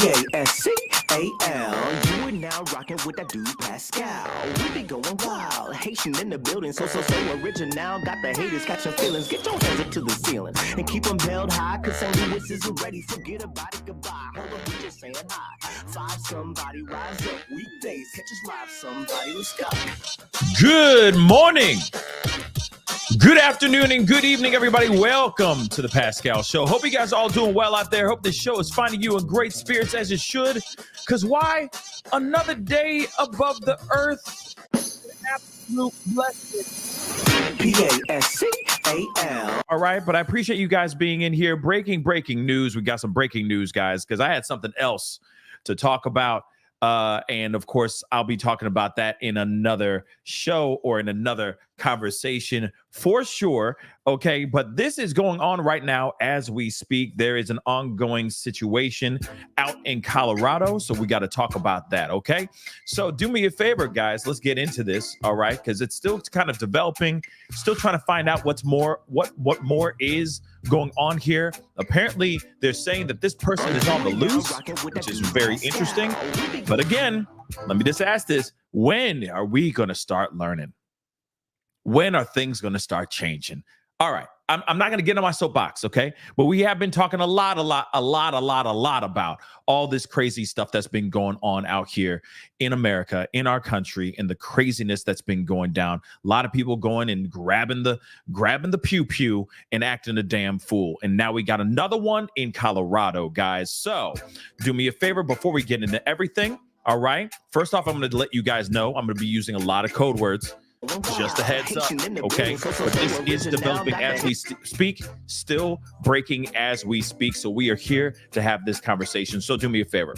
Pascal. You are now rocking with that dude Pascal. We be going wild, Haitian in the building, so original. Got the haters catching feelings. Get your hands up to the ceiling and keep them held high, cause St. Louis isn't ready. Forget about it, goodbye. Hold on, we just saying hi. Five somebody rise up weekdays. Catch us live, somebody. Let's go. Good morning. Good afternoon and good evening, everybody. Welcome to the Pascal Show. Hope you guys are all doing well out there. Hope this show is finding you in great spirits as it should. Because why? Another day above the earth. Absolute blessing. Pascal. All right, but I appreciate you guys being in here. Breaking news. We got some breaking news, guys, because I had something else to talk about. And of course, I'll be talking about that in another show or in another conversation for sure. Okay, but this is going on right now as we speak. There is an ongoing situation out in Colorado, so we got to talk about that. Okay, so do me a favor, guys. Let's get into this. All right, because it's still kind of developing. Still trying to find out what more is going on here. Apparently, they're saying that this person is on the loose, which is very interesting. But again, let me just ask this: when are we going to start learning? When are things going to start changing? All right, I'm not going to get on my soapbox, okay? But we have been talking a lot about all this crazy stuff that's been going on out here in America, in our country, and the craziness that's been going down. A lot of people going and grabbing the pew and acting a damn fool. And now we got another one in Colorado, guys. So do me a favor before we get into everything. All right. First off, I'm going to let you guys know I'm going to be using a lot of code words. Just a heads up, okay? But this is developing as we speak, still breaking as we speak. So we are here to have this conversation. So do me a favor.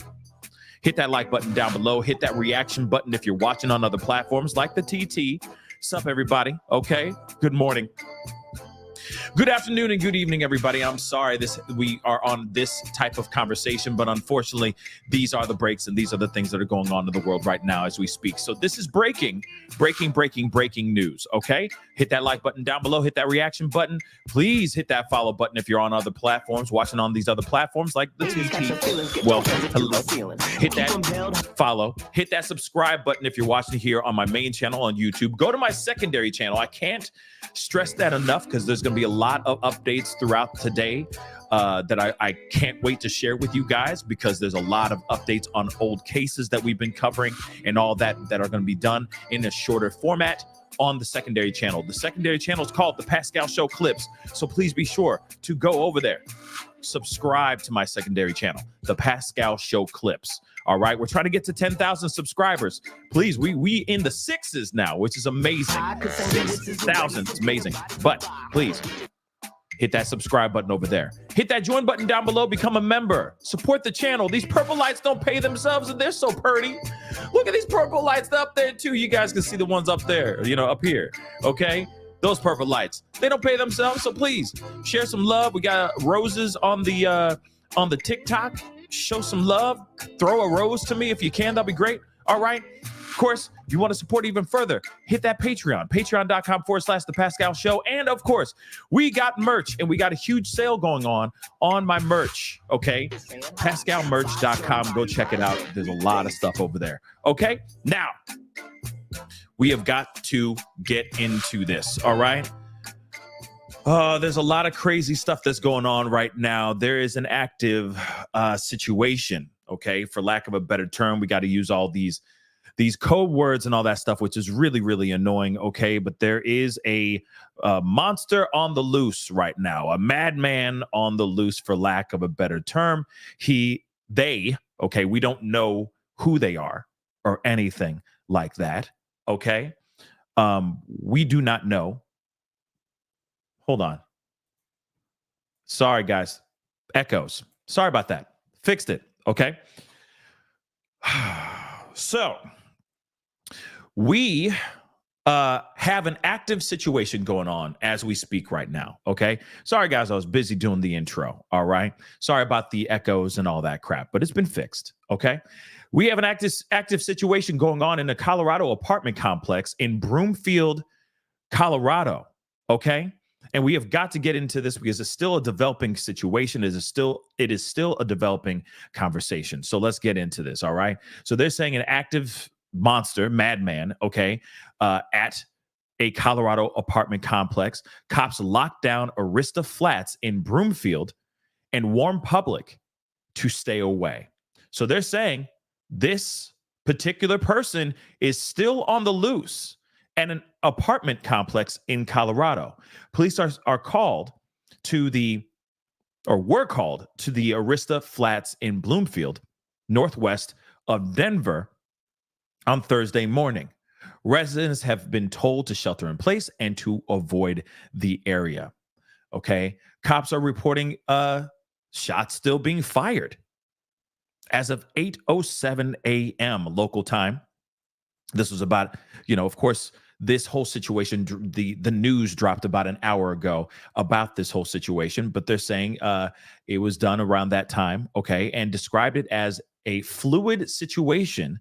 Hit that like button down below. Hit that reaction button if you're watching on other platforms like the TT. Sup, everybody? Okay. Good morning. Good afternoon and good evening, everybody. I'm sorry we are on this type of conversation, but unfortunately, these are the breaks and these are the things that are going on in the world right now as we speak. So this is breaking news, okay? Hit that like button down below. Hit that reaction button. Please hit that follow button if you're on other platforms, watching on these other platforms like the TT. Welcome. Hello. Hit that follow. Hit that subscribe button if you're watching here on my main channel on YouTube. Go to my secondary channel. I can't stress that enough because there's going to be a lot of updates throughout today that I can't wait to share with you guys, because there's a lot of updates on old cases that we've been covering and all that are going to be done in a shorter format on the secondary channel. The secondary channel is called The Pascal Show Clips. So please be sure to go over there. Subscribe to my secondary channel, The Pascal Show Clips. All right, we're trying to get to 10,000 subscribers. Please, we in the sixes now, which is amazing. 6,000, it's amazing. But please, hit that subscribe button over there. Hit that join button down below. Become a member. Support the channel. These purple lights don't pay themselves, and they're so pretty. Look at these purple lights up there, too. You guys can see the ones up there, up here. Okay? Those purple lights. They don't pay themselves, so please share some love. We got roses on the TikTok. Show some love. Throw a rose to me if you can. That'll be great. All right. Of course, if you want to support even further, hit that Patreon. Patreon.com/The Pascal Show. And of course, we got merch, and we got a huge sale going on my merch. Okay. PascalMerch.com. Go check it out. There's a lot of stuff over there. Okay. Now, we have got to get into this. All right. There's a lot of crazy stuff that's going on right now. There is an active situation, okay? For lack of a better term, we got to use all these code words and all that stuff, which is really, really annoying, okay? But there is a monster on the loose right now, a madman on the loose, for lack of a better term. They, okay, we don't know who they are or anything like that, okay? We do not know. Hold on. Sorry, guys. Echoes. Sorry about that. Fixed it. Okay. So we have an active situation going on as we speak right now. Okay. Sorry, guys. I was busy doing the intro. All right. Sorry about the echoes and all that crap, but it's been fixed. Okay. We have an active situation going on in a Colorado apartment complex in Broomfield, Colorado. Okay. And we have got to get into this because it's still a developing situation. It is still a developing conversation. So let's get into this. All right. So they're saying an active monster, madman, okay, at a Colorado apartment complex. Cops locked down Arista Flats in Broomfield and warned public to stay away. So they're saying this particular person is still on the loose at an apartment complex in Colorado. Police were called to the Arista Flats in Broomfield, northwest of Denver, on Thursday morning. Residents have been told to shelter in place and to avoid the area. Okay. Cops are reporting shots still being fired. As of 8:07 a.m. local time, this was about, of course, this whole situation, the news dropped about an hour ago about this whole situation, but they're saying it was done around that time, okay, and described it as a fluid situation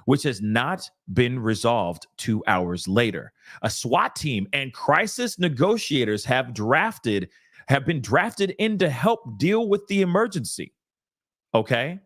which has not been resolved 2 hours later. A SWAT team and crisis negotiators have been drafted in to help deal with the emergency, okay?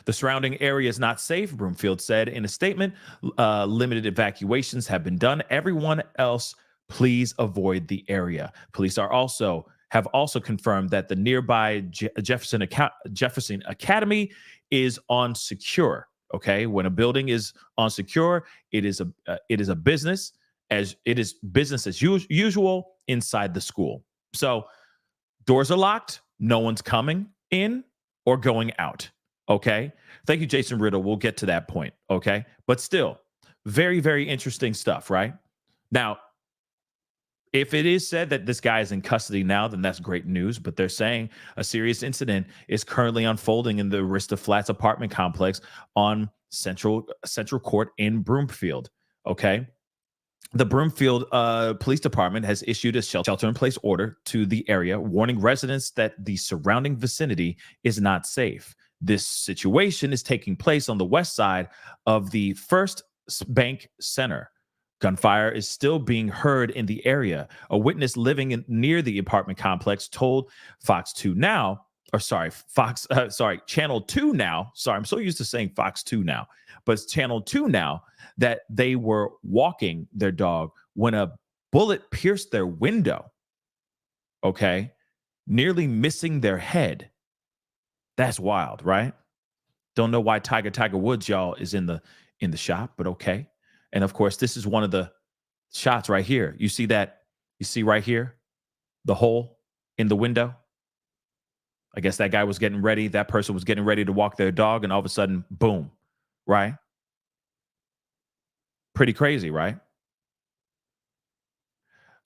The surrounding area is not safe, Broomfield said in a statement. Limited evacuations have been done. Everyone else, please avoid the area. Police have also confirmed that the nearby Jefferson Academy is on secure. Okay, when a building is on secure, it is a business as usual inside the school. So doors are locked. No one's coming in or going out. Okay. Thank you, Jason Riddle. We'll get to that point. Okay. But still, very, very interesting stuff, right? Now, if it is said that this guy is in custody now, then that's great news. But they're saying a serious incident is currently unfolding in the Arista Flats apartment complex on Central Court in Broomfield. Okay. The Broomfield Police Department has issued a shelter-in-place order to the area, warning residents that the surrounding vicinity is not safe. This situation is taking place on the west side of the First Bank Center. Gunfire is still being heard in the area. A witness living near the apartment complex told Channel 2 now. Sorry, I'm so used to saying Fox 2 now, but it's Channel 2 now, that they were walking their dog when a bullet pierced their window. Okay, nearly missing their head. That's wild, right? Don't know why Tiger Woods, y'all, is in the shot, but okay. And of course, this is one of the shots right here. You see that? You see right here, the hole in the window. I guess that guy was getting ready. That person was getting ready to walk their dog, and all of a sudden, boom, right? Pretty crazy, right?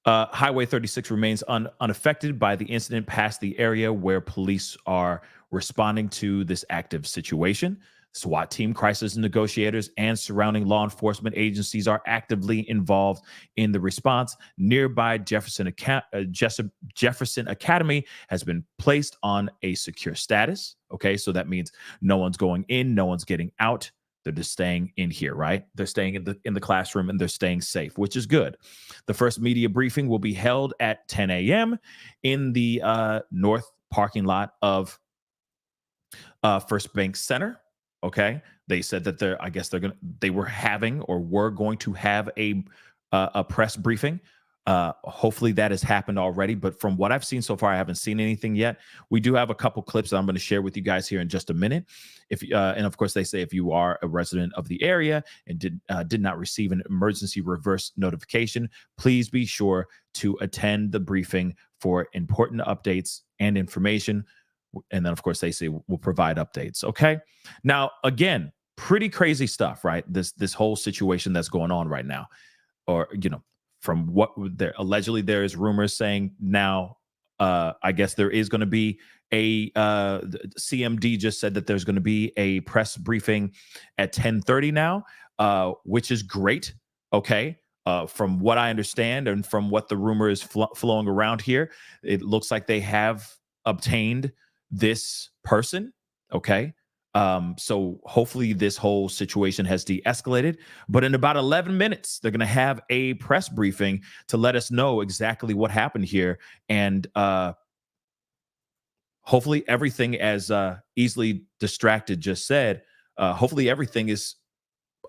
Highway 36 remains unaffected by the incident past the area where police are responding to this active situation. SWAT team, crisis negotiators, and surrounding law enforcement agencies are actively involved in the response. Nearby Jefferson Academy has been placed on a secure status. Okay, so that means no one's going in, no one's getting out. They're just staying in here, right? They're staying in the classroom and they're staying safe, which is good. The first media briefing will be held at 10 a.m. in the north parking lot of First Bank Center. Okay, they said that they were going to have a press briefing. Hopefully that has happened already, but from what I've seen so far, I haven't seen anything yet. We do have a couple clips that I'm going to share with you guys here in just a minute. And of course, they say if you are a resident of the area and did not receive an emergency reverse notification, please be sure to attend the briefing for important updates and information. And then, of course, they say we'll provide updates. Okay. Now, again, pretty crazy stuff, right? This whole situation that's going on right now, or from what allegedly there is rumors saying now. I guess there is going to be a CMD just said that there's going to be a press briefing at 10:30 now, which is great. Okay. From what I understand and from what the rumor is flowing around here, it looks like they have obtained this person. Okay. So hopefully this whole situation has de-escalated. But in about 11 minutes, they're going to have a press briefing to let us know exactly what happened here. And hopefully everything, as Easily Distracted just said, hopefully everything is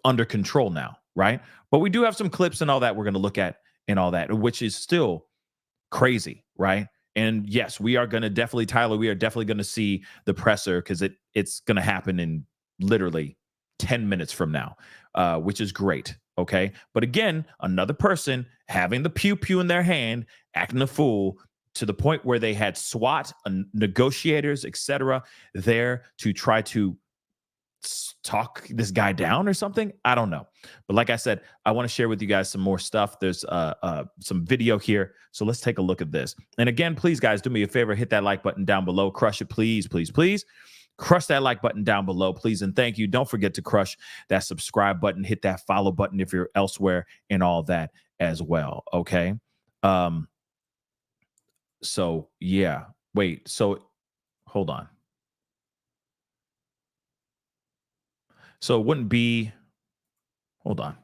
under control now, right? But we do have some clips and all that we're going to look at and all that, which is still crazy, right? And yes, we are going to definitely, Tyler, we are definitely going to see the presser because it's going to happen in literally 10 minutes from now, which is great. Okay. But again, another person having the pew pew in their hand, acting a fool to the point where they had SWAT, negotiators, etc., there to try to talk this guy down or something. I don't know. But like I said, I want to share with you guys some more stuff. There's some video here. So let's take a look at this. And again, please, guys, do me a favor. Hit that like button down below. Crush it, please, please, please. Crush that like button down below, please. And thank you. Don't forget to crush that subscribe button. Hit that follow button if you're elsewhere and all that as well. Okay. So, yeah. Wait. So, hold on. So it wouldn't be, hold on,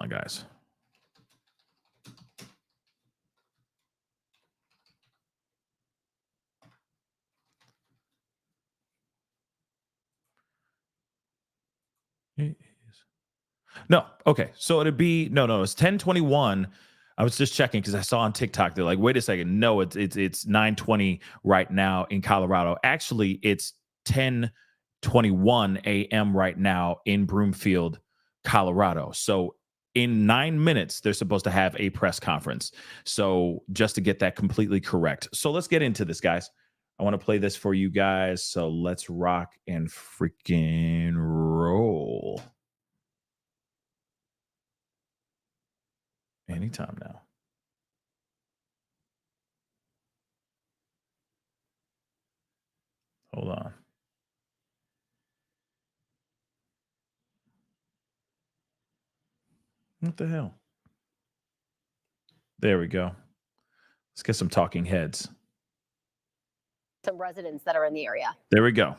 guys. No, okay. So it'd be, no, it's 10:21. I was just checking because I saw on TikTok, they're like, wait a second. No, it's 9:20 right now in Colorado. Actually, it's 10:21 a.m. right now in Broomfield, Colorado. So in 9 minutes, they're supposed to have a press conference. So just to get that completely correct. So let's get into this, guys. I want to play this for you guys. So let's rock and freaking roll. Anytime now. Hold on. What the hell? There we go. Let's get some talking heads. Some residents that are in the area. There we go.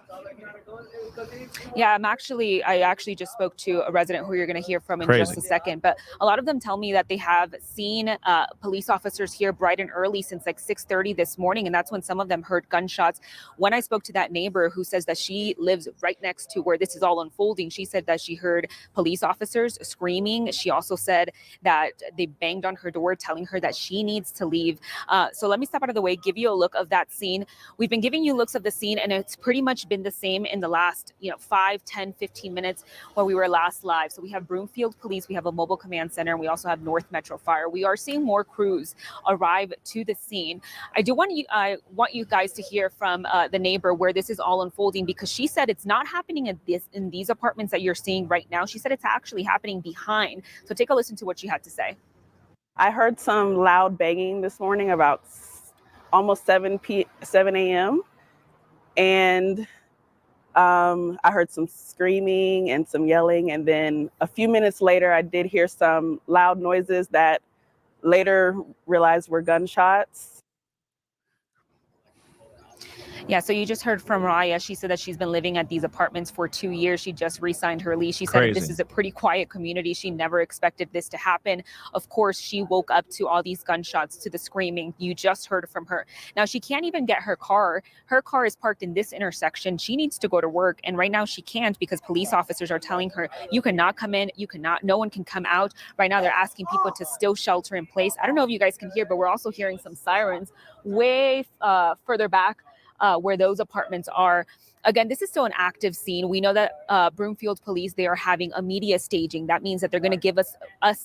Yeah, I actually just spoke to a resident who you're going to hear from in just a second. But a lot of them tell me that they have seen police officers here bright and early since like 6:30 this morning. And that's when some of them heard gunshots. When I spoke to that neighbor who says that she lives right next to where this is all unfolding, she said that she heard police officers screaming. She also said that they banged on her door telling her that she needs to leave. So let me step out of the way, give you a look of that scene. We've been giving you looks of the scene, and it's pretty much been the same in the last 5, 10, 15 minutes when we were last live. So we have Broomfield Police, we have a mobile command center, and we also have North Metro Fire. We are seeing more crews arrive to the scene. I want you guys to hear from the neighbor where this is all unfolding, because she said it's not happening in these apartments that you're seeing right now. She said it's actually happening behind. So take a listen to what she had to say. I heard some loud banging this morning about almost 7 a.m. And I heard some screaming and some yelling. And then a few minutes later, I did hear some loud noises that later realized were gunshots. Yeah, so you just heard from Raya. She said that she's been living at these apartments for 2 years. She just re-signed her lease. She said this is a pretty quiet community. She never expected this to happen. Of course, she woke up to all these gunshots, to the screaming. You just heard from her. Now, she can't even get her car. Her car is parked in this intersection. She needs to go to work. And right now she can't, because police officers are telling her, you cannot come in. No one can come out. Right now they're asking people to still shelter in place. I don't know if you guys can hear, but we're also hearing some sirens way further back where those apartments are. Again, this is still an active scene. We know that Broomfield Police, they are having a media staging. That means that they're going to give us,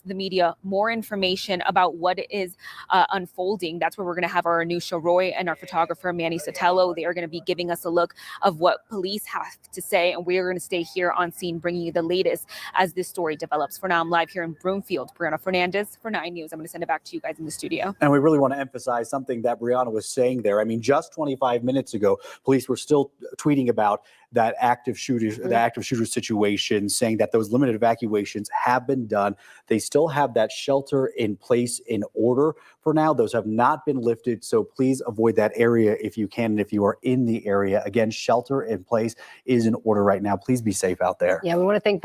the media, more information about what is unfolding. That's where we're going to have our Anusha Roy and our photographer, Manny Sotelo. They are going to be giving us a look of what police have to say. And we are going to stay here on scene, bringing you the latest as this story develops. For now, I'm live here in Broomfield. Brianna Fernandez for 9 News. I'm going to send it back to you guys in the studio. And we really want to emphasize something that Brianna was saying there. I mean, just 25 minutes ago, police were still tweeting speaking about that active shooter, the active shooter situation, saying that those limited evacuations have been done. They still have that shelter in place in order for now. Those have not been lifted, so please avoid that area if you can. And if you are in the area, again, shelter in place is in order right now. Please be safe out there. Yeah, we want to thank.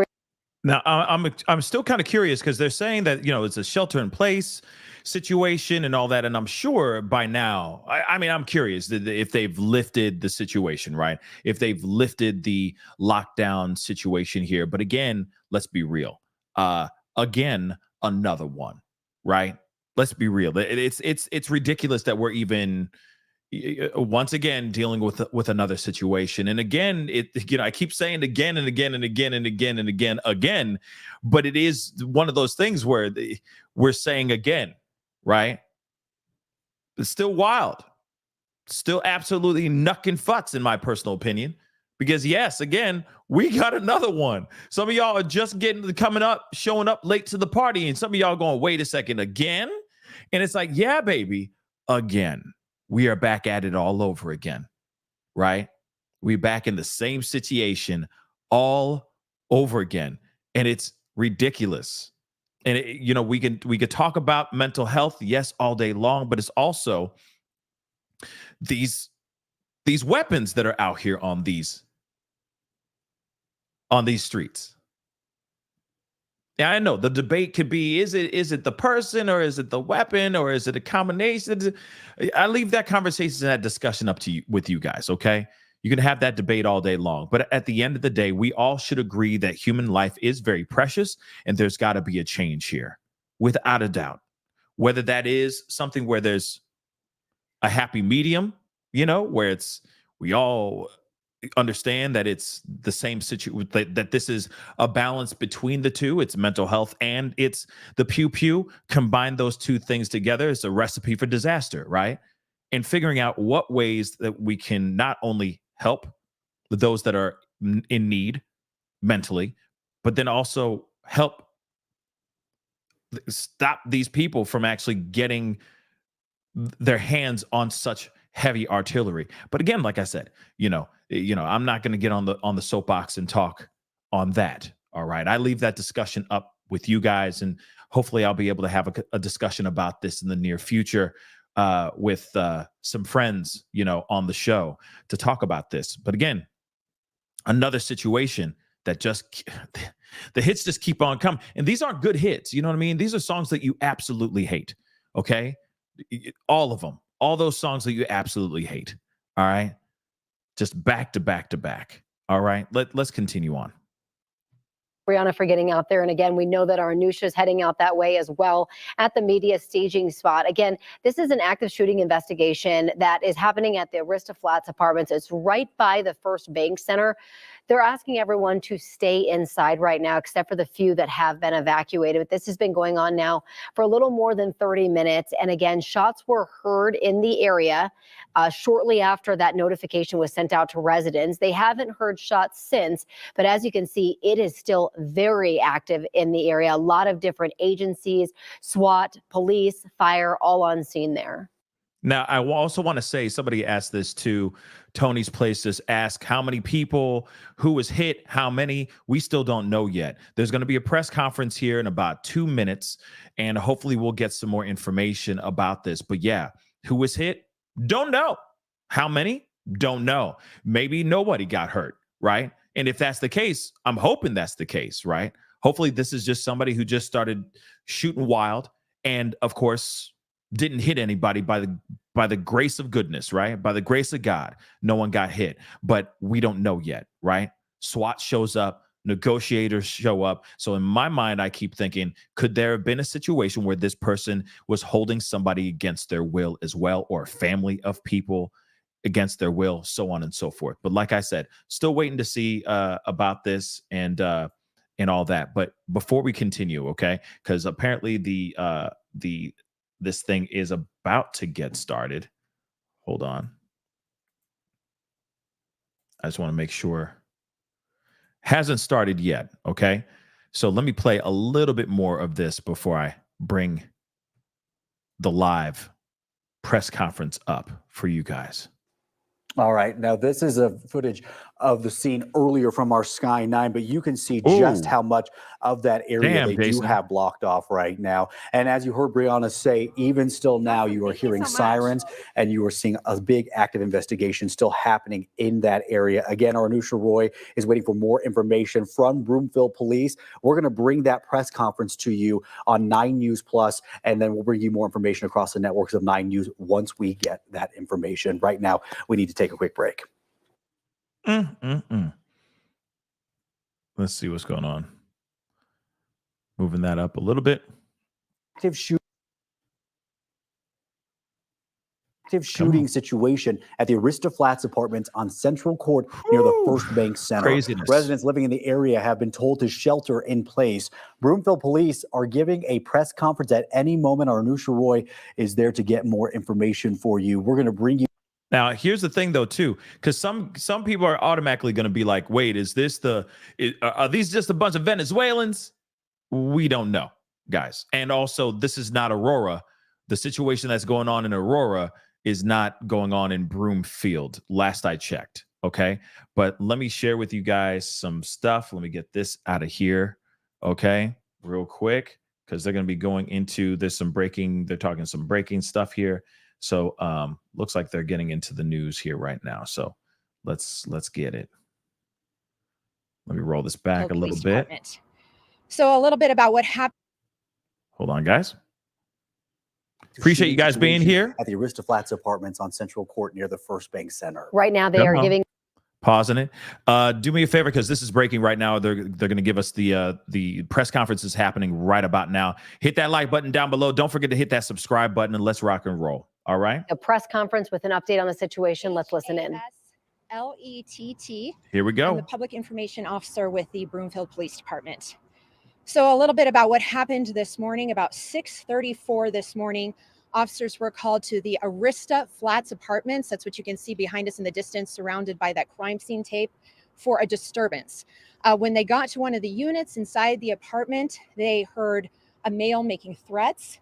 Now, I'm still kind of curious because they're saying that, you know, it's a shelter in place situation and all that. And I'm sure by now, I mean, I'm curious if they've lifted the situation, right? If they've lifted the lockdown situation here. But again, let's be real. Again, another one, right? Let's be real. It's ridiculous that we're even once again dealing with another situation. And again, I keep saying again and again and again and again and again, but it is one of those things where we're saying again, right? It's still wild, still absolutely knuckin' futz in my personal opinion, because yes, again, we got another one. Some of y'all are just showing up late to the party, and some of y'all going, wait a second, again? And it's like, yeah, baby, again. We are back at it all over again, right? We're back in the same situation all over again. And it's ridiculous. And, we could talk about mental health, yes, all day long, but it's also these weapons that are out here on these streets. Yeah, I know the debate could be, is it the person, or is it the weapon, or is it a combination? I leave that conversation and that discussion up to you, with you guys, okay? You can have that debate all day long. But at the end of the day, we all should agree that human life is very precious and there's got to be a change here, without a doubt. Whether that is something where there's a happy medium, where we all understand that it's the same situation, that this is a balance between the two. It's mental health and it's the pew. Combine those two things together, it's a recipe for disaster, right? And figuring out what ways that we can not only help those that are in need mentally, but then also help stop these people from actually getting their hands on such heavy artillery. But again, like I said, I'm not going to get on the soapbox and talk on that. All right. I leave that discussion up with you guys, and hopefully I'll be able to have a discussion about this in the near future with some friends, on the show to talk about this. But again, another situation that the hits just keep on coming. And these aren't good hits. You know what I mean? These are songs that you absolutely hate. Okay. All of them. All those songs that you absolutely hate. All right. Just back to back to back. All right. Let's continue on. Brianna, for getting out there. And again, we know that our Anusha is heading out that way as well at the media staging spot. Again, this is an active shooting investigation that is happening at the Arista Flats apartments. It's right by the First Bank Center. They're asking everyone to stay inside right now, except for the few that have been evacuated. But this has been going on now for a little more than 30 minutes. And again, shots were heard in the area shortly after that notification was sent out to residents. They haven't heard shots since, but as you can see, it is still very active in the area. A lot of different agencies, SWAT, police, fire, all on scene there. Now, I also want to say, somebody asked this too. Tony's Place just asked how many people, who was hit, how many. We still don't know yet. There's going to be a press conference here in about 2 minutes, and hopefully we'll get some more information about this. But yeah, who was hit? Don't know. How many? Don't know. Maybe nobody got hurt, right? And if that's the case, I'm hoping that's the case, right? Hopefully this is just somebody who just started shooting wild and, of course, didn't hit anybody by the grace of goodness, right? By the grace of God, no one got hit, but we don't know yet, right? SWAT shows up, negotiators show up. So in my mind, I keep thinking, could there have been a situation where this person was holding somebody against their will as well, or a family of people against their will, so on and so forth. But like I said, still waiting to see about this and all that. But before we continue, okay, because apparently this thing is about to get started. Hold on. I just want to make sure. Hasn't started yet, okay? So let me play a little bit more of this before I bring the live press conference up for you guys. All right. Now, this is a footage of the scene earlier from our Sky 9, but you can see just how much of that area they do have blocked off right now. And as you heard Brianna say, even still now you are hearing sirens and you are seeing a big active investigation still happening in that area. Again, our Anusha Roy is waiting for more information from Broomfield Police. We're going to bring that press conference to you on 9 News Plus, and then we'll bring you more information across the networks of 9 News once we get that information. Right now, we need to take a quick break. Let's see what's going on. Moving that up a little bit. Active shooting situation at the Arista Flats apartments on Central Court near the First Bank Center. Craziness. Residents living in the area have been told to shelter in place. Broomfield police are giving a press conference at any moment. Our Anusha Roy is there to get more information for you. We're going to bring you. Now, here's the thing, though, too, because some people are automatically going to be like, wait, are these just a bunch of Venezuelans? We don't know, guys. And also, this is not Aurora. The situation that's going on in Aurora is not going on in Broomfield, last I checked, okay? But let me share with you guys some stuff. Let me get this out of here, okay, real quick, because they're going to be going into, they're talking some breaking stuff here. So looks like they're getting into the news here right now. So let's get it. Let me roll this back a little bit. So a little bit about what happened. Hold on, guys. Appreciate you guys being here. At the Arista Flats apartments on Central Court near the First Bank Center. Right now they are giving. Pausing it. Do me a favor, because this is breaking right now. They're going to give us the press conference is happening right about now. Hit that like button down below. Don't forget to hit that subscribe button, and let's rock and roll. All right. A press conference with an update on the situation. Let's listen in. LETT. Here we go. I'm the public information officer with the Broomfield Police Department. So a little bit about what happened this morning. About 6:34 this morning, officers were called to the Arista Flats apartments. That's what you can see behind us in the distance, surrounded by that crime scene tape, for a disturbance. When they got to one of the units inside the apartment, they heard a male making threats.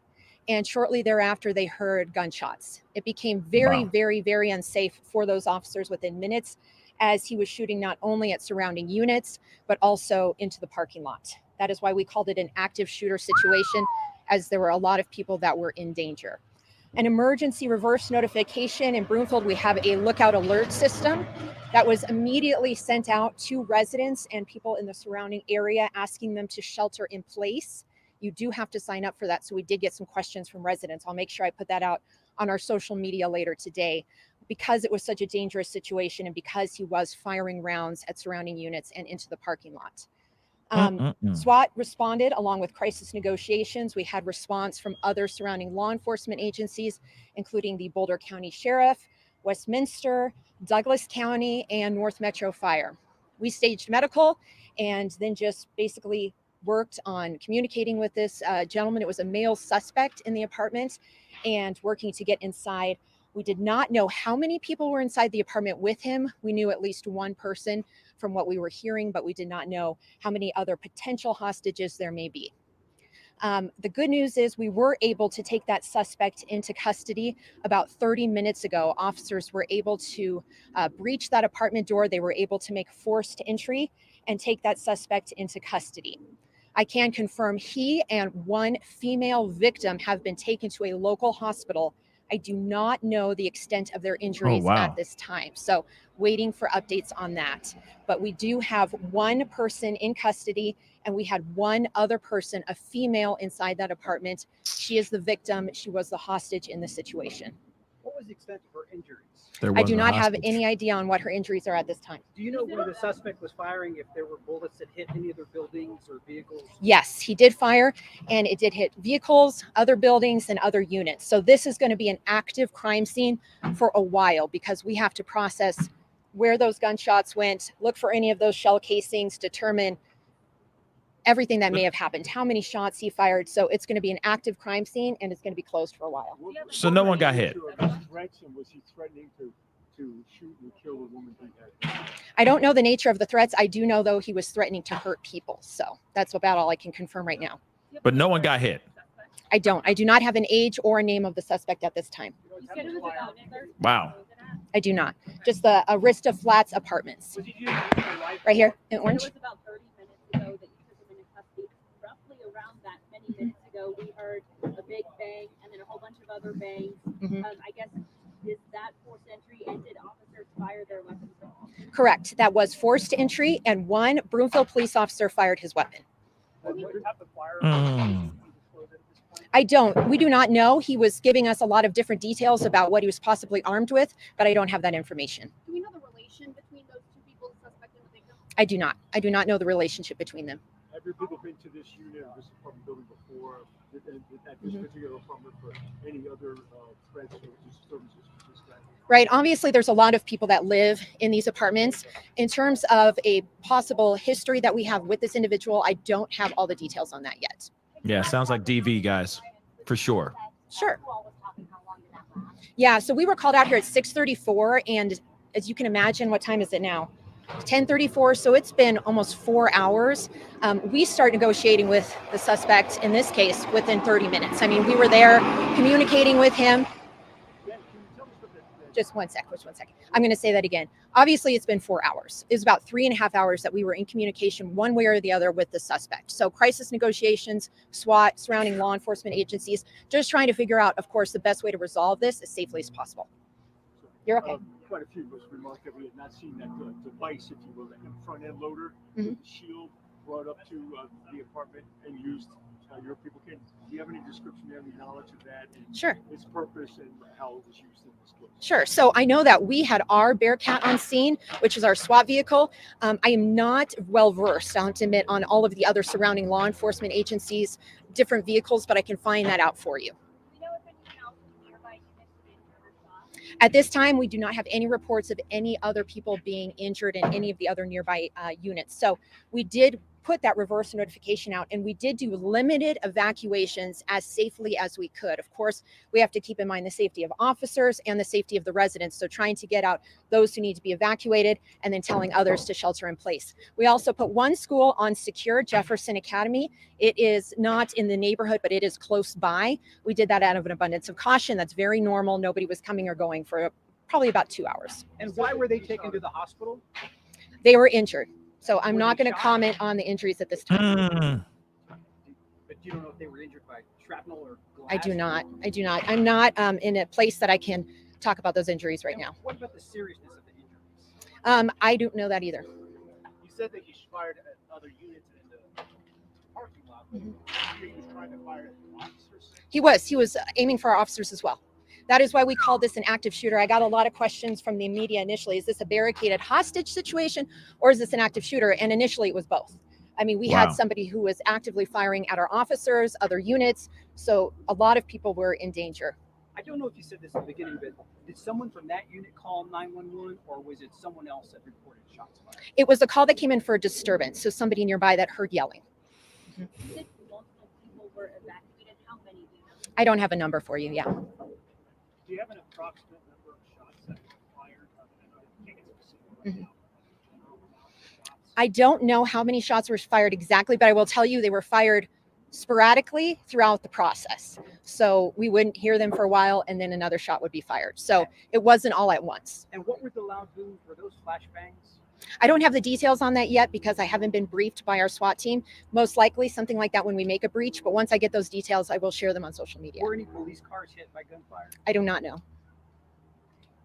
And shortly thereafter, they heard gunshots. It became very, very unsafe for those officers within minutes, as he was shooting not only at surrounding units, but also into the parking lot. That is why we called it an active shooter situation, as there were a lot of people that were in danger. An emergency reverse notification in Broomfield, we have a lookout alert system that was immediately sent out to residents and people in the surrounding area, asking them to shelter in place. You do have to sign up for that. So we did get some questions from residents. I'll make sure I put that out on our social media later today, because it was such a dangerous situation and because he was firing rounds at surrounding units and into the parking lot. SWAT responded along with crisis negotiations. We had response from other surrounding law enforcement agencies, including the Boulder County Sheriff, Westminster, Douglas County, and North Metro Fire. We staged medical and then just basically worked on communicating with this gentleman. It was a male suspect in the apartment, and working to get inside. We did not know how many people were inside the apartment with him. We knew at least one person from what we were hearing, but we did not know how many other potential hostages there may be. The good news is we were able to take that suspect into custody about 30 minutes ago. Officers were able to breach that apartment door. They were able to make forced entry and take that suspect into custody. I can confirm he and one female victim have been taken to a local hospital. I do not know the extent of their injuries at this time. So waiting for updates on that. But we do have one person in custody, and we had one other person, a female, inside that apartment. She is the victim. She was the hostage in the situation. What was the extent of her injuries? I do not have any idea on what her injuries are at this time. Do you know where the suspect was firing, if there were bullets that hit any other buildings or vehicles? Yes, he did fire, and it did hit vehicles, other buildings, and other units. So this is going to be an active crime scene for a while, because we have to process where those gunshots went, look for any of those shell casings, determine everything that may have happened, how many shots he fired. So it's going to be an active crime scene, and it's going to be closed for a while. So no one got hit. Was he threatening to shoot and kill the woman he had? I don't know the nature of the threats. I do know, though, he was threatening to hurt people. So that's about all I can confirm right now. But no one got hit. I do not have an age or a name of the suspect at this time. Wow. I do not. Just the Arista Flats apartments. Right here in orange. It was about 30 minutes ago that you took him into custody. Roughly around that many minutes ago, we heard a big bang and then a whole bunch of other bangs. I guess, is that forced entry and did officers fire their weapons? Correct. That was forced entry, and one Broomfield police officer fired his weapon. I don't. We do not know. He was giving us a lot of different details about what he was possibly armed with, but I don't have that information. Do we know the relation between those two people, the suspect and the victim? I do not. I do not know the relationship between them. Have your people been to this unit or this apartment building before? At this particular apartment for any other threats or disturbances? Right. Obviously, there's a lot of people that live in these apartments. In terms of a possible history that we have with this individual, I don't have all the details on that yet. Yeah, sounds like DV, guys, for sure. Sure. Yeah, so we were called out here at 6:34, and as you can imagine, what time is it now? 10:34, so it's been almost 4 hours. We start negotiating with the suspect, in this case, within 30 minutes. I mean, we were there communicating with him. Just one sec. I'm going to say that again. Obviously, it's been 4 hours. It's about 3.5 hours that we were in communication one way or the other with the suspect. So crisis negotiations, SWAT, surrounding law enforcement agencies, just trying to figure out, of course, the best way to resolve this as safely as possible. You're okay. Quite a few of us remarked that we had not seen that device, if you will, that front end loader, the shield brought up to the apartment and used. Your people can. Do you have any description, any knowledge of that? Sure. Its purpose and how it was used in this case? Sure. So I know that we had our Bearcat on scene, which is our SWAT vehicle. I am not well versed, I'll have to admit, on all of the other surrounding law enforcement agencies, different vehicles, but I can find that out for you. Do we know if anyone else in nearby units was injured or shot? At this time, we do not have any reports of any other people being injured in any of the other nearby units. So we did put that reverse notification out, and we did do limited evacuations as safely as we could. Of course, we have to keep in mind the safety of officers and the safety of the residents. So trying to get out those who need to be evacuated and then telling others to shelter in place. We also put one school on secure, Jefferson Academy. It is not in the neighborhood, but it is close by. We did that out of an abundance of caution. That's very normal. Nobody was coming or going for probably about 2 hours. And why were they taken to the hospital? They were injured. So I'm not going to comment on the injuries at this time. But you don't know if they were injured by shrapnel or glass? I do not. I'm not in a place that I can talk about those injuries right now. What about the seriousness of the injuries? I don't know that either. You said that he fired at other units in the parking lot. He was trying to fire at officers? He was aiming for our officers as well. That is why we called this an active shooter. I got a lot of questions from the media initially. Is this a barricaded hostage situation or is this an active shooter? And initially it was both. I mean, we had somebody who was actively firing at our officers, other units. So a lot of people were in danger. I don't know if you said this at the beginning, but did someone from that unit call 911 or was it someone else that reported shots fired? It was a call that came in for a disturbance. So somebody nearby that heard yelling. You said multiple people were evacuated. How many do you know? I don't have a number for you. Yeah. Do you have an approximate number of shots that were fired? I don't know how many shots were fired exactly, but I will tell you they were fired sporadically throughout the process. So we wouldn't hear them for a while and then another shot would be fired. So it wasn't all at once. And what were the loud booms? Were those flashbangs? I don't have the details on that yet because I haven't been briefed by our SWAT team. Most likely something like that when we make a breach, but once I get those details, I will share them on social media. Were any police cars hit by gunfire? I do not know.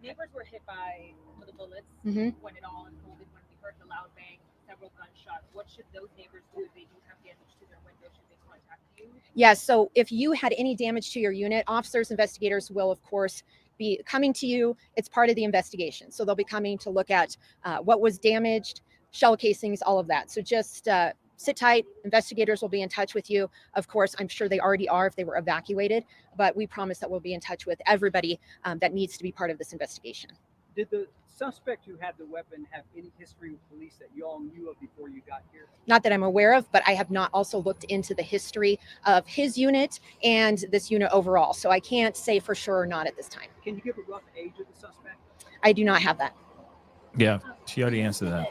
Neighbors were hit by the bullets when it all unfolded, when we heard the loud bang, several gunshots. What should those neighbors do if they do have damage to their window? Should they contact you? Yeah, so if you had any damage to your unit, officers, investigators will, of course, be coming to you. It's part of the investigation. So they'll be coming to look at what was damaged, shell casings, all of that. So just sit tight. Investigators will be in touch with you. Of course, I'm sure they already are if they were evacuated, but we promise that we'll be in touch with everybody that needs to be part of this investigation. Did the suspect who had the weapon have any history with police that you all knew of before you got here? Not that I'm aware of, but I have not also looked into the history of his unit and this unit overall. So I can't say for sure or not at this time. Can you give a rough age of the suspect? I do not have that. Yeah, she already answered that.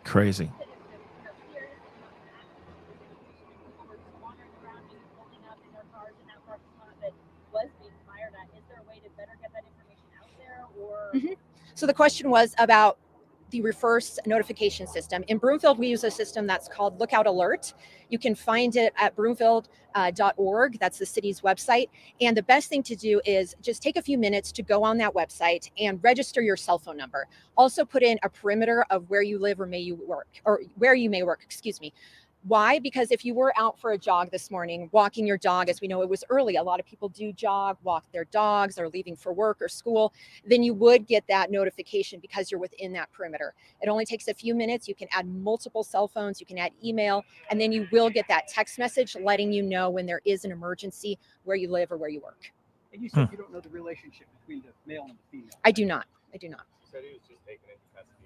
Crazy. So the question was about the reverse notification system. In Broomfield, we use a system that's called Lookout Alert. You can find it at broomfield.org. That's the city's website. And the best thing to do is just take a few minutes to go on that website and register your cell phone number. Also put in a perimeter of where you live or may you work, or where you may work, excuse me. Why? Because if you were out for a jog this morning, walking your dog, as we know it was early, a lot of people do jog, walk their dogs, or leaving for work or school, then you would get that notification because you're within that perimeter. It only takes a few minutes. You can add multiple cell phones, you can add email, and then you will get that text message letting you know when there is an emergency where you live or where you work. And you said you don't know the relationship between the male and the female. I do not. I do not. You said he was just taken into custody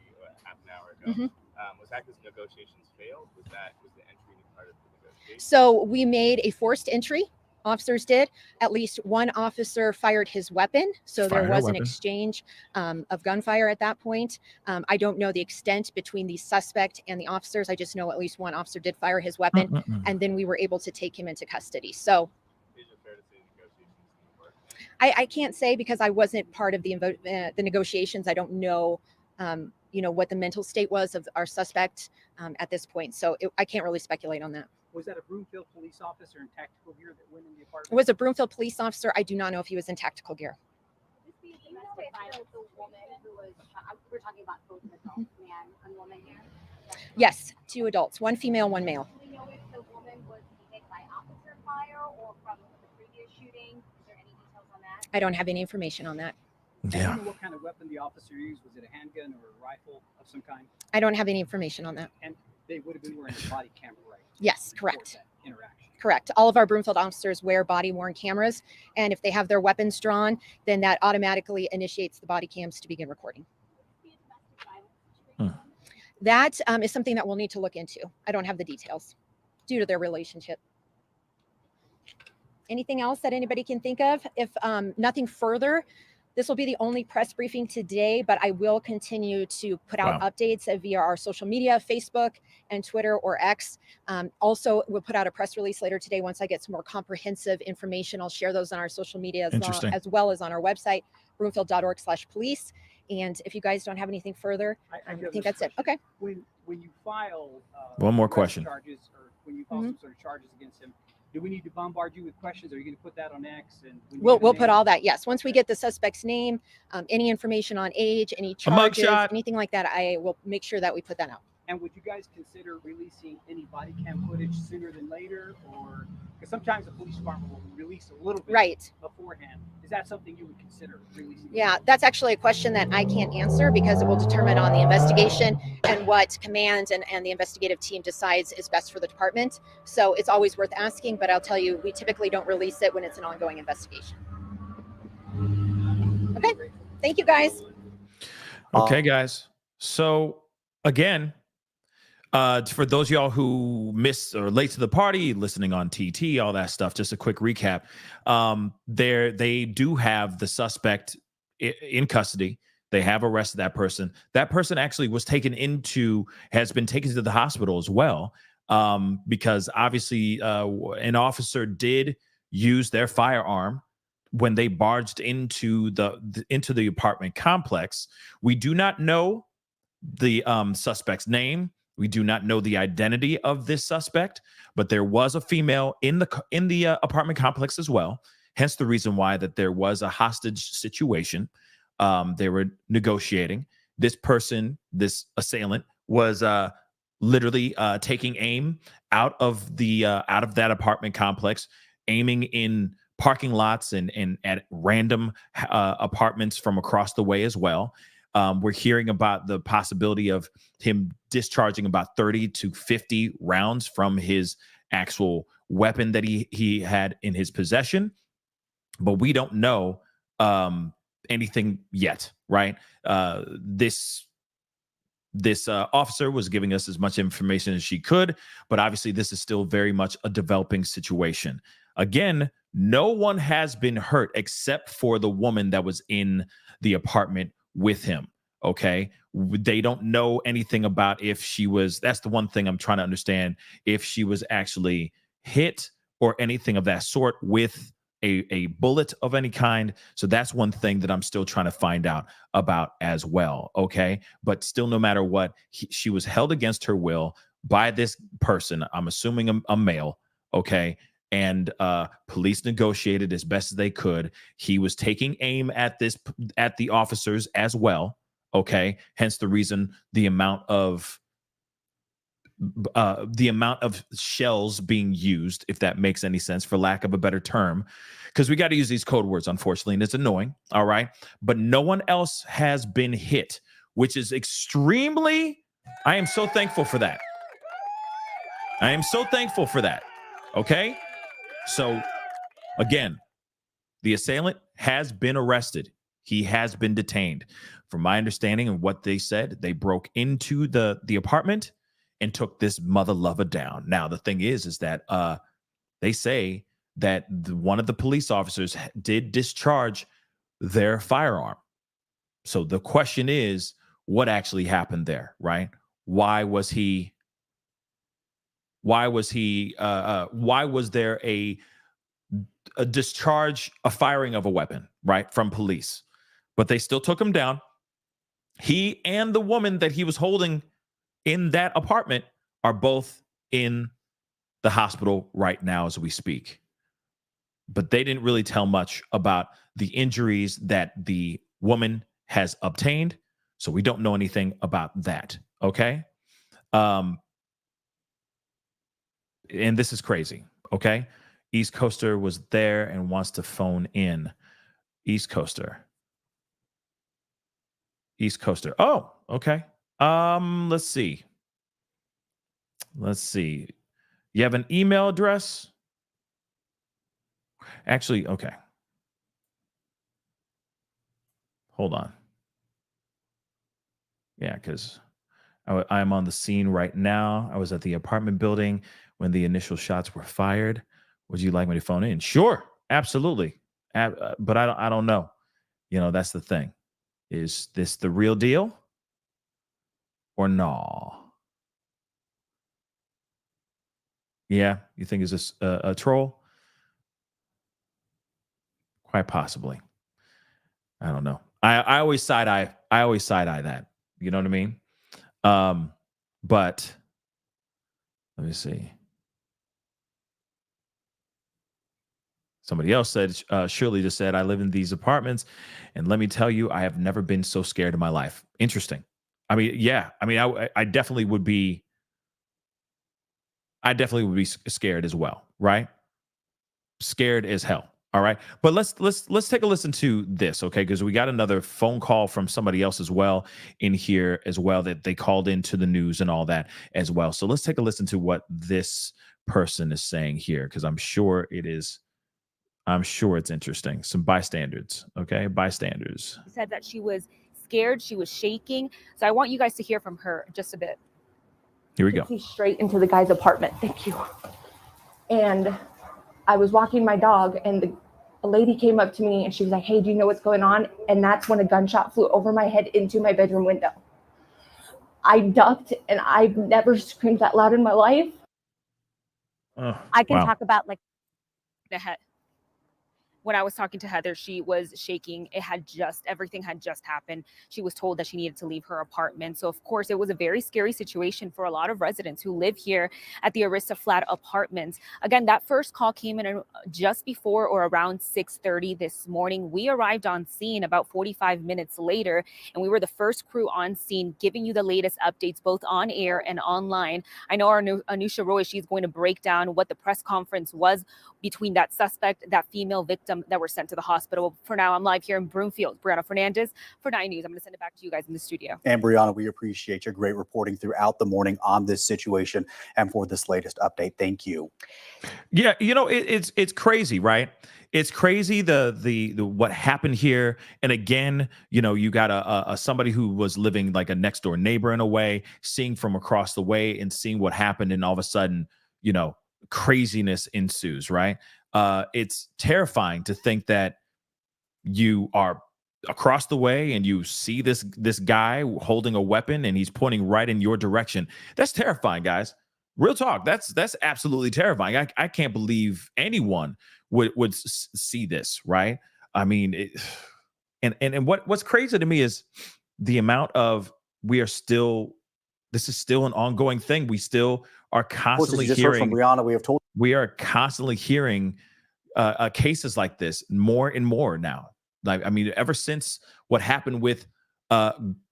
half an hour ago. Was that because negotiations failed? Was the entry part of the negotiation? So we made a forced entry. Officers did. At least one officer fired his weapon. So there was an exchange of gunfire at that point. I don't know the extent between the suspect and the officers. I just know at least one officer did fire his weapon, and then we were able to take him into custody. So is it fair to say negotiations didn't work? I can't say because I wasn't part of the negotiations. I don't know, what the mental state was of our suspect at this point. So I can't really speculate on that. Was that a Broomfield police officer in tactical gear that went in the apartment? It was a Broomfield police officer. I do not know if he was in tactical gear. We're talking about both adults, man and woman here. Yes, 2 adults, 1 female, 1 male. Do we know if the woman was hit by officer fire or from the previous shooting? Is there any details on that? I don't have any information on that. Do you know what kind of weapon the officer used? Was it a handgun or a rifle of some kind? I don't have any information on that. And they would have been wearing a body camera, right? Yes, correct. Interaction. Correct. All of our Broomfield officers wear body-worn cameras, and if they have their weapons drawn, then that automatically initiates the body cams to begin recording. That is something that we'll need to look into. I don't have the details due to their relationship. Anything else that anybody can think of? If nothing further, this will be the only press briefing today, but I will continue to put out updates via our social media, Facebook and Twitter or X. Also, we'll put out a press release later today once I get some more comprehensive information. I'll share those on our social media as well as on our website, broomfield.org/police. And if you guys don't have anything further, I think that's it. Okay. When you file one more question charges, or when you file some sort of charges against him, do we need to bombard you with questions? Are you going to put that on X? And we'll put all that. Yes. Once we get the suspect's name, any information on age, any charges, anything like that, I will make sure that we put that out. And would you guys consider releasing any body cam footage sooner than later? Or because sometimes the police department will release a little bit beforehand. Is that something you would consider releasing? Yeah, that's actually a question that I can't answer because it will determine on the investigation and what command and the investigative team decides is best for the department. So it's always worth asking, but I'll tell you, we typically don't release it when it's an ongoing investigation. Okay, thank you guys. Okay, guys. So again, for those of y'all who missed or late to the party, listening on TT, all that stuff, just a quick recap. They do have the suspect in custody. They have arrested that person. That person actually has been taken to the hospital as well, because obviously an officer did use their firearm when they barged into the apartment complex. We do not know the suspect's name. We do not know the identity of this suspect, but there was a female in the apartment complex as well. Hence the reason why that there was a hostage situation. They were negotiating. This person, this assailant, was literally taking aim out of that apartment complex, aiming in parking lots and at random apartments from across the way as well. We're hearing about the possibility of him discharging about 30 to 50 rounds from his actual weapon that he had in his possession, but we don't know anything yet, right? This officer was giving us as much information as she could, but obviously this is still very much a developing situation. Again, no one has been hurt except for the woman that was in the apartment with him. Okay. They don't know anything about if she was, that's the one thing I'm trying to understand, if she was actually hit or anything of that sort with a bullet of any kind. So that's one thing that I'm still trying to find out about as well. Okay. But still, no matter what, she was held against her will by this person. I'm assuming a male. Okay. And police negotiated as best as they could. He was taking aim at the officers as well. Okay. Hence the reason the amount of shells being used, if that makes any sense, for lack of a better term, because we got to use these code words, unfortunately, and it's annoying. All right. But no one else has been hit, which is I am so thankful for that. I am so thankful for that. Okay. So again, the assailant has been arrested. He has been detained. From my understanding and what they said, they broke into the apartment and took this mother lover down. Now, the thing is that they say that one of the police officers did discharge their firearm. So the question is, what actually happened there, right? Why was there a discharge, a firing of a weapon, right, from police? But they still took him down. He and the woman that he was holding in that apartment are both in the hospital right now as we speak. But they didn't really tell much about the injuries that the woman has obtained. So we don't know anything about that. Okay. And this is crazy. Okay. East Coaster was there and wants to phone in. East Coaster. Oh, okay. Let's see. You have an email address? Actually, okay. Hold on. Yeah, because I'm on the scene right now. I was at the apartment building when the initial shots were fired. Would you like me to phone in? Sure, absolutely. But I don't know. That's the thing. Is this the real deal or no? Yeah, you think is this a troll? Quite possibly. I don't know. I always side eye that. You know what I mean? But let me see. Somebody else said, Shirley just said, I live in these apartments, and let me tell you, I have never been so scared in my life. Interesting. I mean, yeah. I mean, I definitely would be. Scared as well, right? Scared as hell. All right. But let's take a listen to this, okay? Because we got another phone call from somebody else as well in here as well, that they called into the news and all that as well. So let's take a listen to what this person is saying here, because I'm sure it's interesting. Some bystanders, okay? Bystanders. Said that she was scared, she was shaking. So I want you guys to hear from her just a bit. Here we go. Straight into the guy's apartment. Thank you. And I was walking my dog, and a lady came up to me, and she was like, hey, do you know what's going on? And that's when a gunshot flew over my head into my bedroom window. I ducked, and I've never screamed that loud in my life. I can talk about the head. When I was talking to Heather, she was shaking. Everything had just happened. She was told that she needed to leave her apartment. So of course, it was a very scary situation for a lot of residents who live here at the Arista Flat apartments. Again, that first call came in just before or around 6:30 this morning. We arrived on scene about 45 minutes later, and we were the first crew on scene, giving you the latest updates, both on air and online. I know our Anusha Roy, she's going to break down what the press conference was between that suspect, that female victim that were sent to the hospital. For now, I'm live here in Broomfield. Brianna Fernandez for 9 News. I'm going to send it back to you guys in the studio. And Brianna, we appreciate your great reporting throughout the morning on this situation and for this latest update. Thank you. Yeah, it's crazy, right? It's crazy the what happened here. And again, you got a somebody who was living like a next door neighbor in a way, seeing from across the way and seeing what happened, and all of a sudden, craziness ensues, right? It's terrifying to think that you are across the way and you see this guy holding a weapon and he's pointing right in your direction. That's terrifying, guys. Real talk. That's absolutely terrifying. I can't believe anyone would see this, right? I mean, and what's crazy to me is the amount of this is still an ongoing thing. We still are constantly hearing from Brianna, we are constantly hearing cases like this more and more now. Like, I mean, ever since what happened with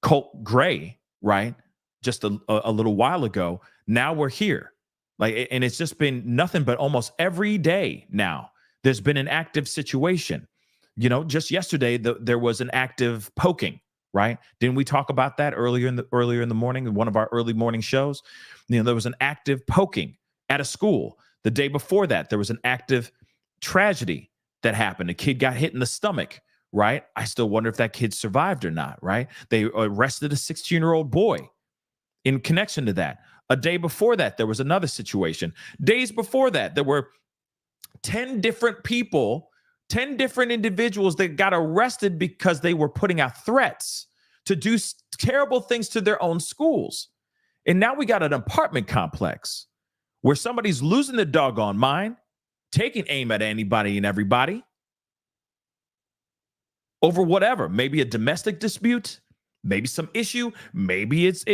Colt Gray, right? Just a little while ago, now we're here. Like, and it's just been nothing but almost every day now. There's been an active situation. You know, just yesterday there was an active poking, right? Didn't we talk about that earlier in the morning in one of our early morning shows? You know, there was an active poking at a school. The day before that, there was an active tragedy that happened. A kid got hit in the stomach, right? I still wonder if that kid survived or not, right? They arrested a 16-year-old boy in connection to that. A day before that, there was another situation. Days before that, there were 10 different people, 10 different individuals that got arrested because they were putting out threats to do terrible things to their own schools. And now we got an apartment complex where somebody's losing their doggone mind, taking aim at anybody and everybody over whatever, maybe a domestic dispute, maybe some issue, maybe it's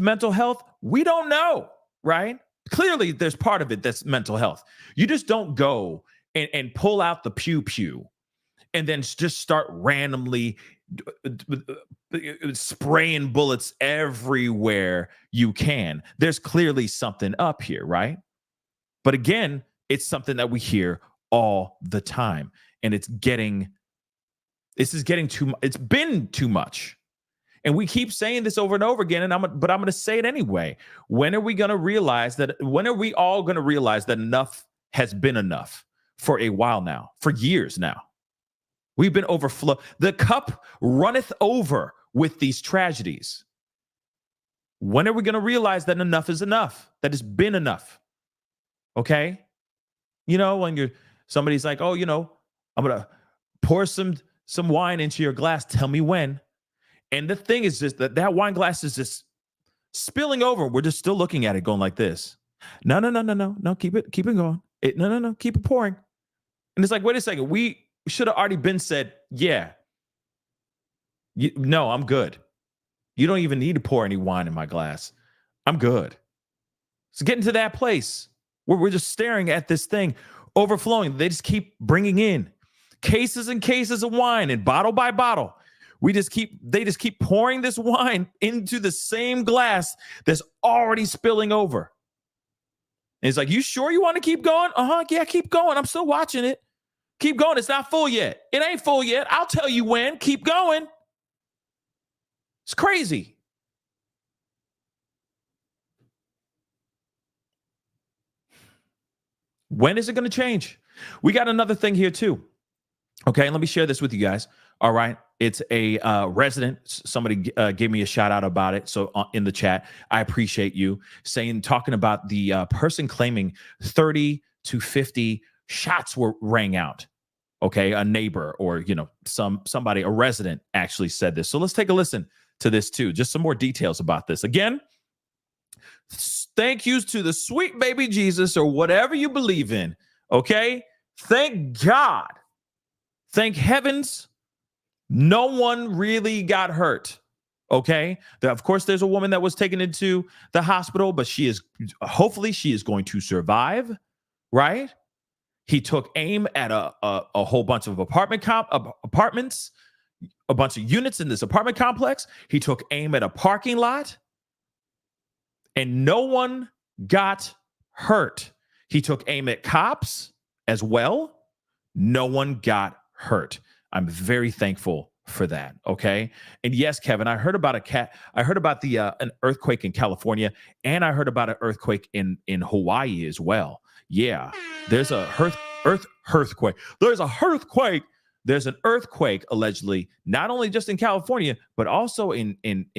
mental health. We don't know, right? Clearly, there's part of it that's mental health. You just don't go and pull out the pew and then just start randomly spraying bullets everywhere you can. There's clearly something up here, right? But again, it's something that we hear all the time, and it's getting it's been too much. And we keep saying this over and over again, but I'm going to say it anyway. When are we all going to realize that enough has been enough? For a while now, for years now. We've been overflow. The cup runneth over with these tragedies. When are we going to realize that enough is enough? That it's been enough. Okay? You know, when somebody's like, oh, you know, I'm going to pour some wine into your glass. Tell me when. And the thing is just that wine glass is just spilling over. We're just still looking at it going like this. No, keep it going. No, keep it pouring. And it's like, wait a second, we should have already been said, yeah, no, I'm good. You don't even need to pour any wine in my glass. I'm good. So getting to that place where we're just staring at this thing overflowing. They just keep bringing in cases and cases of wine, and bottle by bottle. They just keep pouring this wine into the same glass that's already spilling over. And it's like, you sure you want to keep going? Yeah, keep going. I'm still watching it. Keep going. It's not full yet. It ain't full yet. I'll tell you when. Keep going. It's crazy. When is it going to change? We got another thing here too. Okay, let me share this with you guys. All right. It's a resident. Somebody gave me a shout out about it. So in the chat, I appreciate you talking about the person claiming 30 to 50 shots rang out. Okay, a neighbor or, you know, somebody, a resident actually said this. So let's take a listen to this too. Just some more details about this. Again, thank yous to the sweet baby Jesus or whatever you believe in. Okay, thank God. Thank heavens. No one really got hurt. Okay. Of course, there's a woman that was taken into the hospital, but hopefully she is going to survive. Right. He took aim at a whole bunch of apartments, a bunch of units in this apartment complex. He took aim at a parking lot and no one got hurt. He took aim at cops as well. No one got hurt. I'm very thankful for that. Okay. And yes, Kevin, I heard about an earthquake in California, and I heard about an earthquake in Hawaii as well. Yeah. There's a earthquake. There's a earthquake. There's an earthquake allegedly, not only just in California, but also in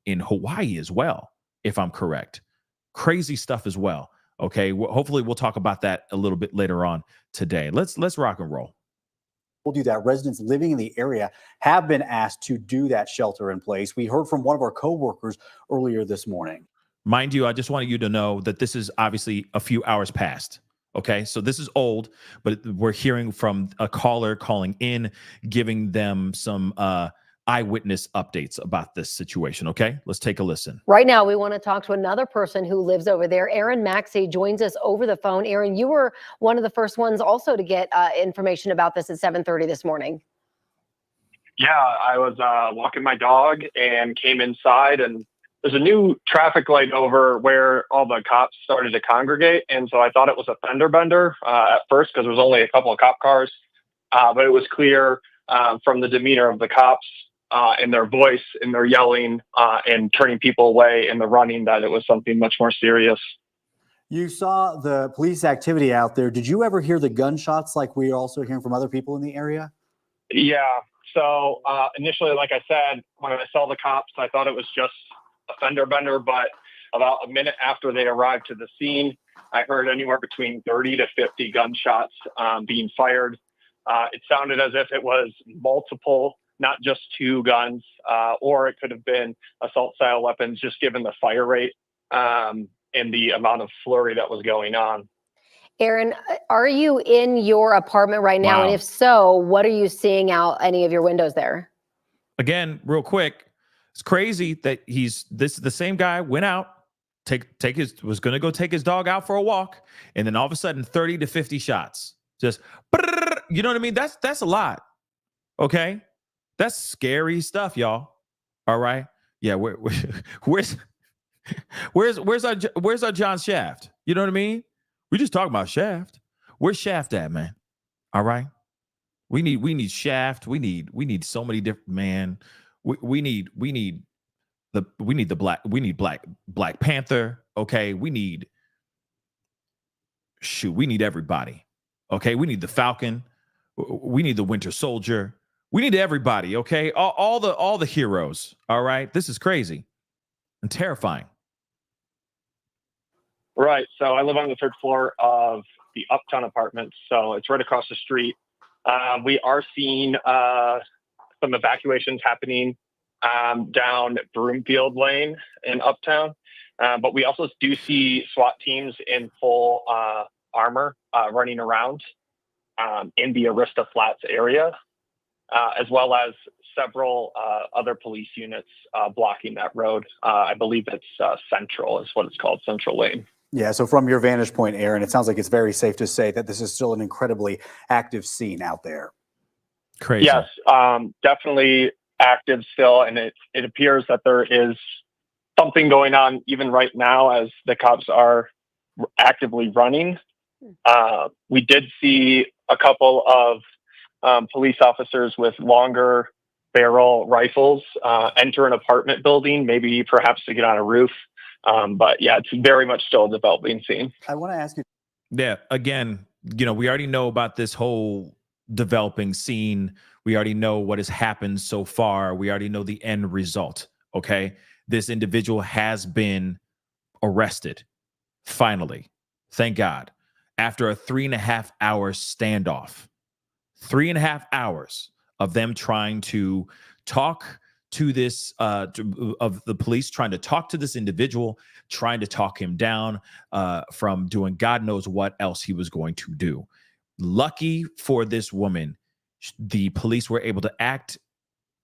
Hawaii as well, if I'm correct. Crazy stuff as well. Okay. Hopefully we'll talk about that a little bit later on today. Let's rock and roll. We'll do that. Residents living in the area have been asked to do that shelter in place. We heard from one of our coworkers earlier this morning. Mind you, I just wanted you to know that this is obviously a few hours past. Okay, so this is old, but we're hearing from a caller calling in, giving them some eyewitness updates about this situation. Okay, let's take a listen. Right now, we want to talk to another person who lives over there. Aaron Maxey joins us over the phone. Aaron, you were one of the first ones also to get information about this at 7:30 this morning. Yeah, I was walking my dog and came inside, and there's a new traffic light over where all the cops started to congregate. And so I thought it was a fender bender at first because there was only a couple of cop cars. But it was clear from the demeanor of the cops and their voice and their yelling and turning people away and the running that it was something much more serious. You saw the police activity out there. Did you ever hear the gunshots like we're also hearing from other people in the area? Yeah. So initially, like I said, when I saw the cops, I thought it was just a fender bender, but about a minute after they arrived to the scene, I heard anywhere between 30 to 50 gunshots being fired. It sounded as if it was multiple, not just two guns, or it could have been assault-style weapons, just given the fire rate and the amount of flurry that was going on. Aaron, are you in your apartment right now? Wow. And if so, what are you seeing out any of your windows there? Again, real quick, it's crazy that the same guy went out, was going to go take his dog out for a walk, and then all of a sudden 30 to 50 shots. Just, you know what I mean? That's a lot. Okay? That's scary stuff, y'all. All right? Yeah, where's our John Shaft? You know what I mean? We just talking about Shaft. Where's Shaft at, man? All right? We need Shaft. We need so many different, man. We need Black Panther. Okay, we need everybody. Okay, we need the Falcon. We need the Winter Soldier. We need everybody. Okay, all the heroes. All right, this is crazy and terrifying. Right. So I live on the third floor of the Uptown Apartments, so it's right across the street. We are seeing some evacuations happening down Broomfield Lane in Uptown. But we also do see SWAT teams in full armor running around in the Arista Flats area, as well as several other police units blocking that road. I believe it's Central is what it's called, Central Lane. Yeah, so from your vantage point, Aaron, it sounds like it's very safe to say that this is still an incredibly active scene out there. Crazy. Yes, definitely active still, and it appears that there is something going on even right now as the cops are actively running. We did see a couple of police officers with longer barrel rifles enter an apartment building, maybe perhaps to get on a roof. But yeah, it's very much still a developing scene. I want to ask you. Yeah, again, we already know about this whole developing scene. We already know what has happened so far. We already know the end result. Okay. This individual has been arrested. Finally. Thank God. After a 3.5 hour standoff, 3.5 hours of them trying to talk to this, of the police trying to talk to this individual, trying to talk him down from doing God knows what else he was going to do. Lucky for this woman, the police were able to act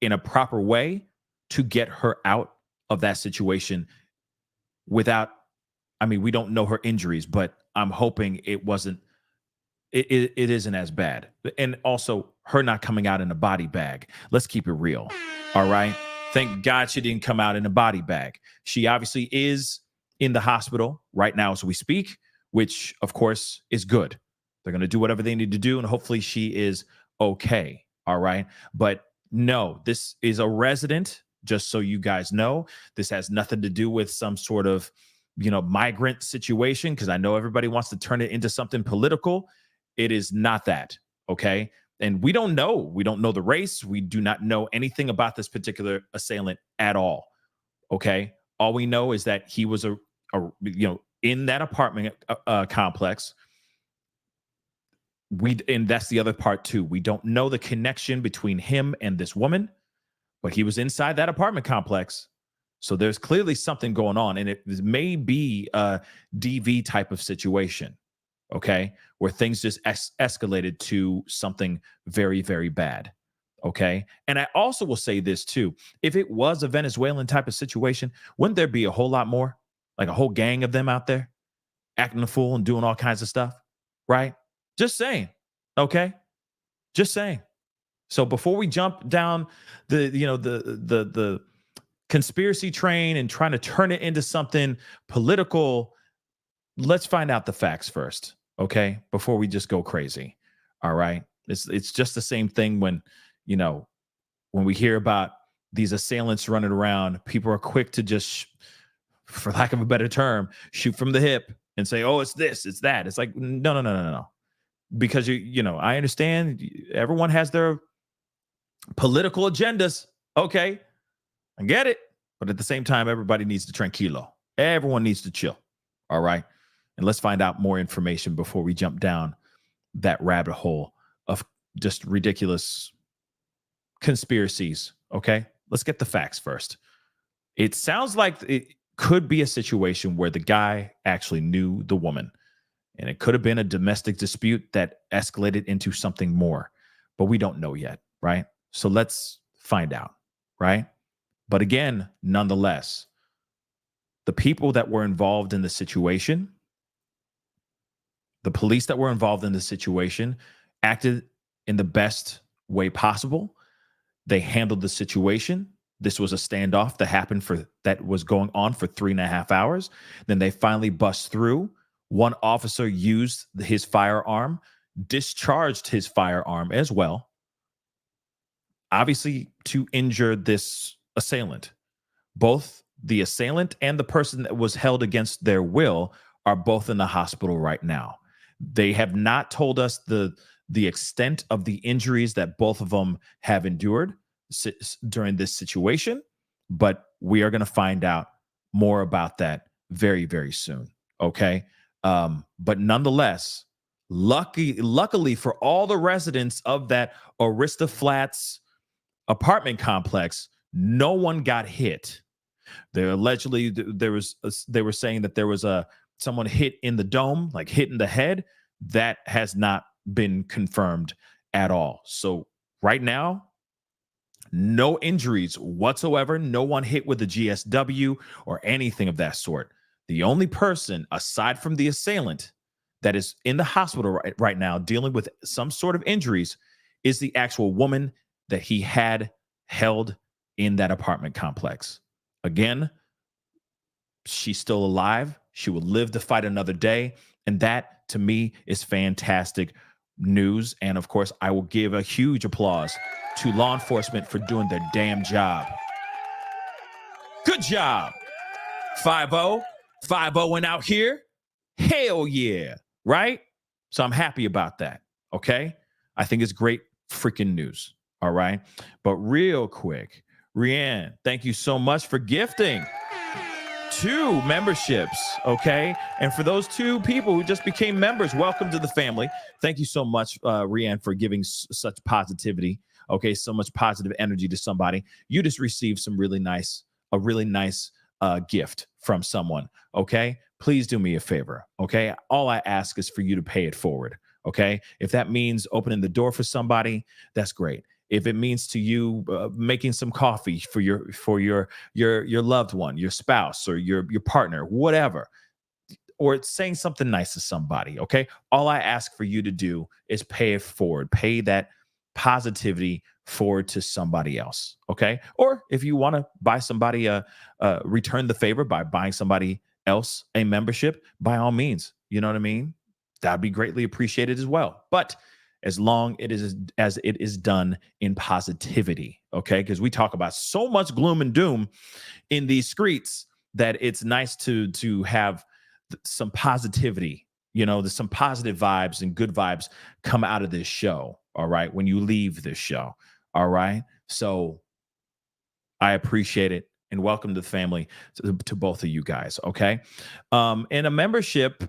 in a proper way to get her out of that situation without, we don't know her injuries, but I'm hoping it isn't as bad. And also her not coming out in a body bag. Let's keep it real. All right. Thank God she didn't come out in a body bag. She obviously is in the hospital right now as we speak, which of course is good. They're going to do whatever they need to do. And hopefully she is okay. All right. But no, this is a resident. Just so you guys know, this has nothing to do with some sort of, migrant situation. Cause I know everybody wants to turn it into something political. It is not that. Okay. And we don't know the race. We do not know anything about this particular assailant at all. Okay. All we know is that he was in that apartment complex. And that's the other part too. We don't know the connection between him and this woman, but he was inside that apartment complex. So there's clearly something going on, and it may be a DV type of situation, okay, where things just escalated to something very, very bad, okay? And I also will say this too. If it was a Venezuelan type of situation, wouldn't there be a whole lot more, like a whole gang of them out there acting a fool and doing all kinds of stuff, right? Just saying, okay? Just saying. So before we jump down the conspiracy train and trying to turn it into something political, let's find out the facts first, okay? Before we just go crazy. All right? It's just the same thing when we hear about these assailants running around, people are quick to just, for lack of a better term, shoot from the hip and say, "Oh, it's this, it's that." It's like, no. Because I understand everyone has their political agendas. Okay. I get it. But at the same time, everybody needs to tranquilo. Everyone needs to chill. All right. And let's find out more information before we jump down that rabbit hole of just ridiculous conspiracies. Okay. Let's get the facts first. It sounds like it could be a situation where the guy actually knew the woman, and it could have been a domestic dispute that escalated into something more, but we don't know yet. Right. So let's find out. Right. But again, nonetheless, the people that were involved in the situation, the police that were involved in the situation, acted in the best way possible. They handled the situation. This was a standoff that was going on for 3.5 hours. Then they finally bust through. One officer used his firearm, discharged his firearm as well, obviously to injure this assailant. Both the assailant and the person that was held against their will are both in the hospital right now. They have not told us the extent of the injuries that both of them have endured during this situation, but we are going to find out more about that very, very soon. Okay. But nonetheless, luckily for all the residents of that Arista Flats apartment complex, no one got hit. They were saying that there was someone hit in the dome, like hit in the head. That has not been confirmed at all. So right now, no injuries whatsoever. No one hit with a GSW or anything of that sort. The only person aside from the assailant that is in the hospital right now dealing with some sort of injuries is the actual woman that he had held in that apartment complex. Again, she's still alive. She will live to fight another day. And that, to me, is fantastic news. And of course, I will give a huge applause to law enforcement for doing their damn job. Good job. 5-0. 5-0 out here. Hell yeah. Right? So I'm happy about that. Okay? I think it's great freaking news. All right? But real quick, Rianne, thank you so much for gifting 2 memberships, okay? And for those 2 people who just became members, welcome to the family. Thank you so much, Rianne, for giving such positivity, okay? So much positive energy to somebody. You just received a really nice gift from someone, okay? Please do me a favor, okay? All I ask is for you to pay it forward, okay? If that means opening the door for somebody, that's great. If it means to you making some coffee for your loved one, your spouse or your partner, whatever, or it's saying something nice to somebody, okay? All I ask for you to do is pay it forward. Pay that positivity forward to somebody else, okay? Or if you want to buy somebody return the favor by buying somebody else a membership, by all means, you know what I mean? That'd be greatly appreciated as well. But as long as it is done in positivity, okay? Because we talk about so much gloom and doom in these streets that it's nice to have some positivity, there's some positive vibes and good vibes come out of this show, all right? When you leave this show, all right? So I appreciate it. And welcome to the family, to both of you guys, okay? And a membership,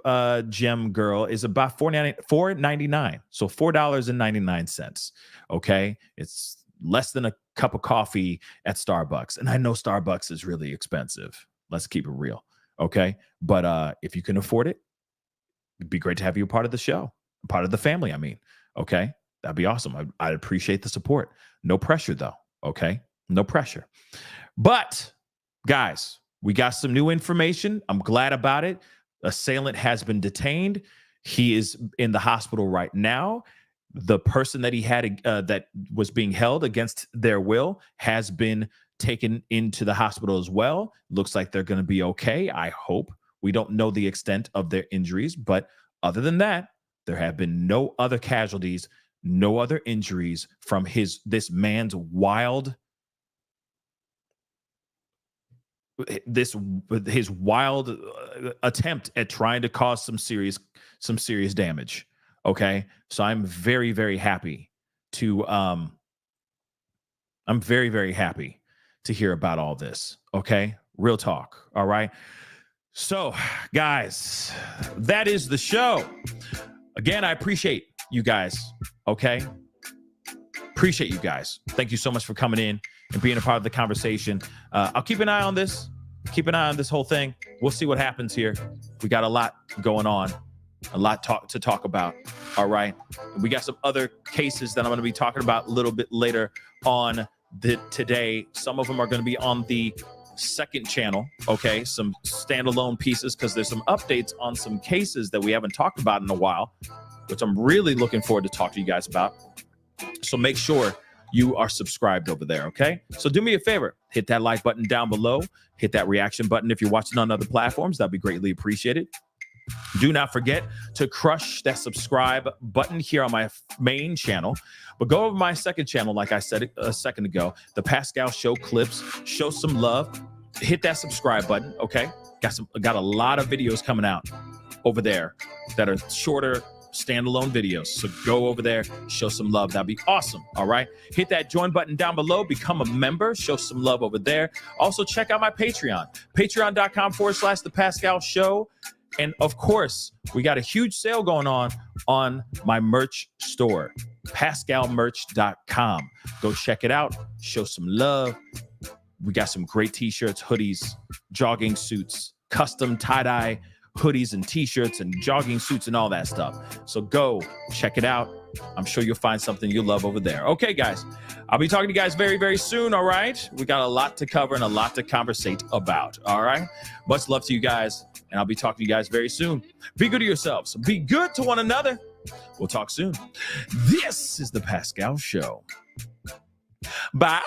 Gem Girl, is about $4.99, so $4.99, okay? It's less than a cup of coffee at Starbucks. And I know Starbucks is really expensive. Let's keep it real. Okay. But if you can afford it, it'd be great to have you a part of the show, part of the family. I mean, okay. That'd be awesome. I'd appreciate the support. No pressure though. Okay. No pressure. But guys, we got some new information. I'm glad about it. Assailant has been detained. He is in the hospital right now. The person that he had that was being held against their will has been taken into the hospital as well. Looks like they're going to be okay. I hope. We don't know the extent of their injuries, but other than that, there have been no other casualties, no other injuries from this man's wild attempt at trying to cause some serious damage. Okay. So I'm very, very happy to hear about all this. Okay. Real talk. All right. So guys, that is the show. Again, I appreciate you guys. Okay. Appreciate you guys. Thank you so much for coming in and being a part of the conversation. I'll keep an eye on this. Keep an eye on this whole thing. We'll see what happens here. We got a lot going on, a lot to talk about. All right. We got some other cases that I'm going to be talking about a little bit later on today. Some of them are going to be on the second channel. Okay. Some standalone pieces because there's some updates on some cases that we haven't talked about in a while, which I'm really looking forward to talk to you guys about. So make sure you are subscribed over there, okay? So do me a favor, hit that like button down below, hit that reaction button if you're watching on other platforms. That'd be greatly appreciated. Do not forget to crush that subscribe button here on my main channel, but go over my second channel, like I said a second ago, the Pascal Show clips. Show some love, hit that subscribe button, okay? Got a lot of videos coming out over there that are shorter, standalone videos. So go over there, show some love. That'd be awesome. All right. Hit that join button down below, become a member, show some love over there. Also check out my Patreon, patreon.com/the Pascal Show. And of course, we got a huge sale going on my merch store, pascalmerch.com. Go check it out. Show some love. We got some great t-shirts, hoodies, jogging suits, custom tie-dye hoodies and t-shirts and jogging suits and all that stuff. So go check it out. I'm sure you'll find something you'll love over there. Okay, guys, I'll be talking to you guys very, very soon. All right. We got a lot to cover and a lot to conversate about. All right. Much love to you guys. And I'll be talking to you guys very soon. Be good to yourselves. Be good to one another. We'll talk soon. This is the Pascal Show. Bye.